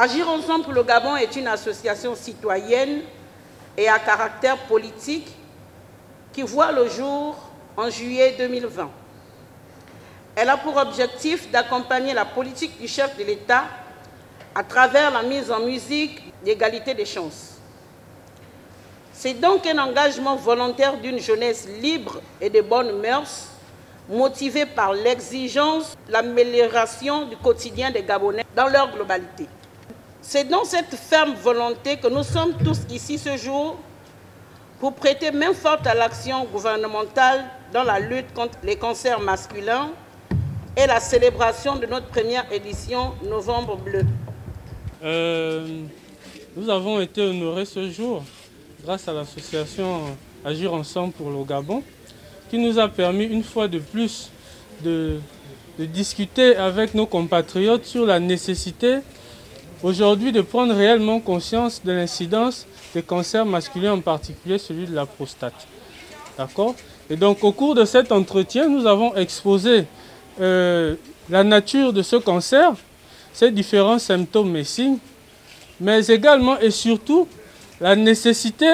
Agir ensemble pour le Gabon est une association citoyenne et à caractère politique qui voit le jour en juillet 2020. Elle a pour objectif d'accompagner la politique du chef de l'État à travers la mise en musique d'égalité des chances. C'est donc un engagement volontaire d'une jeunesse libre et de bonnes mœurs, motivée par l'exigence, l'amélioration du quotidien des Gabonais dans leur globalité. C'est dans cette ferme volonté que nous sommes tous ici ce jour pour prêter main forte à l'action gouvernementale dans la lutte contre les cancers masculins et la célébration de notre première édition Novembre Bleu. Nous avons été honorés ce jour grâce à l'association Agir Ensemble pour le Gabon, qui nous a permis une fois de plus de discuter avec nos compatriotes sur la nécessité aujourd'hui de prendre réellement conscience de l'incidence des cancers masculins, en particulier celui de la prostate. D'accord ? Et donc au cours de cet entretien, nous avons exposé la nature de ce cancer, ses différents symptômes et signes, mais également et surtout la nécessité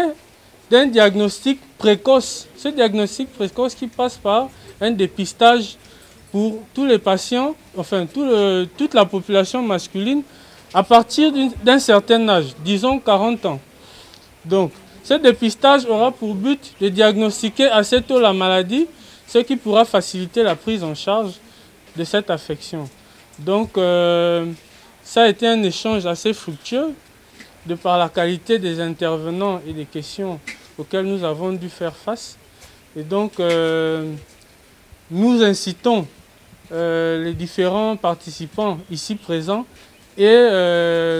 d'un diagnostic précoce. Ce diagnostic précoce qui passe par un dépistage pour tous les patients, enfin toute la population masculine, à partir d'un certain âge, disons 40 ans. Donc, ce dépistage aura pour but de diagnostiquer assez tôt la maladie, ce qui pourra faciliter la prise en charge de cette affection. Donc, ça a été un échange assez fructueux, de par la qualité des intervenants et des questions auxquelles nous avons dû faire face. Et donc, nous incitons les différents participants ici présents et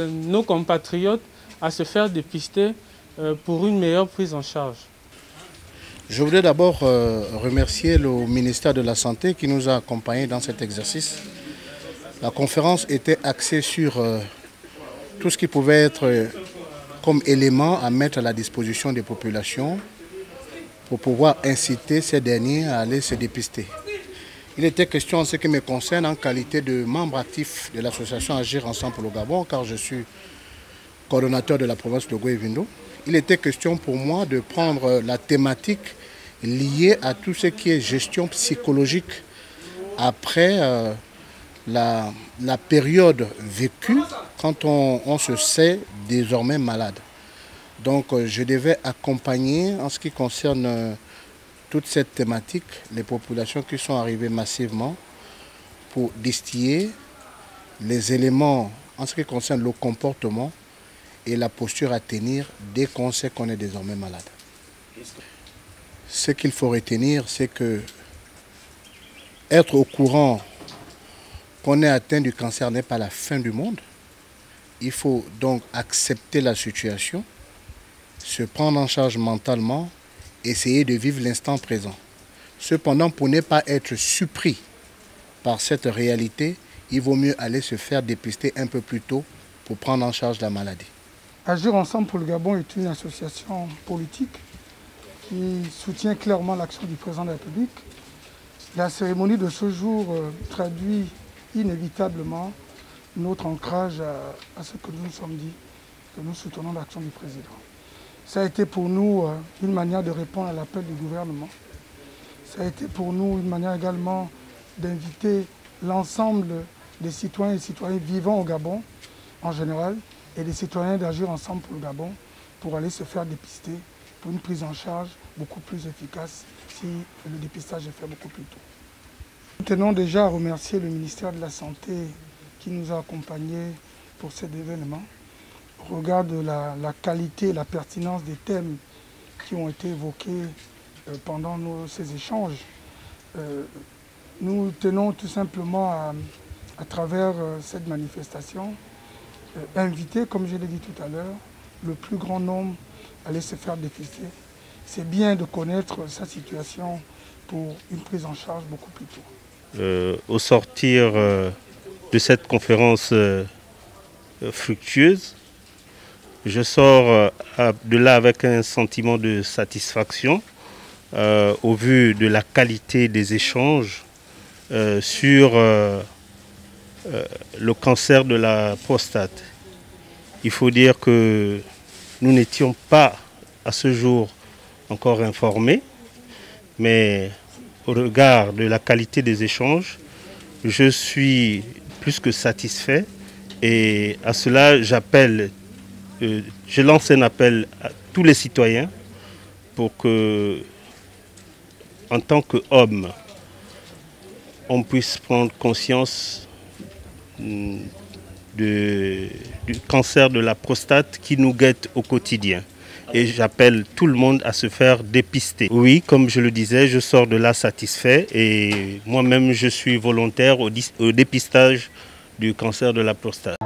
nos compatriotes à se faire dépister pour une meilleure prise en charge. Je voudrais d'abord remercier le ministère de la Santé qui nous a accompagnés dans cet exercice. La conférence était axée sur tout ce qui pouvait être comme élément à mettre à la disposition des populations pour pouvoir inciter ces derniers à aller se dépister. Il était question en ce qui me concerne en qualité de membre actif de l'association Agir Ensemble pour le Gabon, car je suis coordonnateur de la province de Goué-Vindo. Il était question pour moi de prendre la thématique liée à tout ce qui est gestion psychologique après la période vécue quand on se sait désormais malade. Donc je devais accompagner en ce qui concerne toute cette thématique les populations qui sont arrivées massivement pour distiller les éléments en ce qui concerne le comportement et la posture à tenir dès qu'on sait qu'on est désormais malade. Ce qu'il faut retenir, c'est que être au courant qu'on est atteint du cancer n'est pas la fin du monde. Il faut donc accepter la situation, se prendre en charge mentalement, essayer de vivre l'instant présent. Cependant, pour ne pas être surpris par cette réalité, il vaut mieux aller se faire dépister un peu plus tôt pour prendre en charge la maladie. Agir Ensemble pour le Gabon est une association politique qui soutient clairement l'action du président de la République. La cérémonie de ce jour traduit inévitablement notre ancrage à ce que nous nous sommes dit, que nous soutenons l'action du président. Ça a été pour nous une manière de répondre à l'appel du gouvernement. Ça a été pour nous une manière également d'inviter l'ensemble des citoyens et citoyennes vivant au Gabon en général et des citoyens d'Agir Ensemble pour le Gabon pour aller se faire dépister pour une prise en charge beaucoup plus efficace si le dépistage est fait beaucoup plus tôt. Nous tenons déjà à remercier le ministère de la Santé qui nous a accompagnés pour cet événement. Au regard de la qualité et la pertinence des thèmes qui ont été évoqués pendant ces échanges, nous tenons tout simplement à travers cette manifestation, inviter, comme je l'ai dit tout à l'heure, le plus grand nombre à aller se faire dépister. C'est bien de connaître sa situation pour une prise en charge beaucoup plus tôt. Au sortir de cette conférence fructueuse, je sors de là avec un sentiment de satisfaction au vu de la qualité des échanges sur le cancer de la prostate. Il faut dire que nous n'étions pas à ce jour encore informés, mais au regard de la qualité des échanges, je suis plus que satisfait et à cela je lance un appel à tous les citoyens pour que, en tant qu'hommes, on puisse prendre conscience du cancer de la prostate qui nous guette au quotidien. Et j'appelle tout le monde à se faire dépister. Oui, comme je le disais, je sors de là satisfait et moi-même je suis volontaire au dépistage du cancer de la prostate.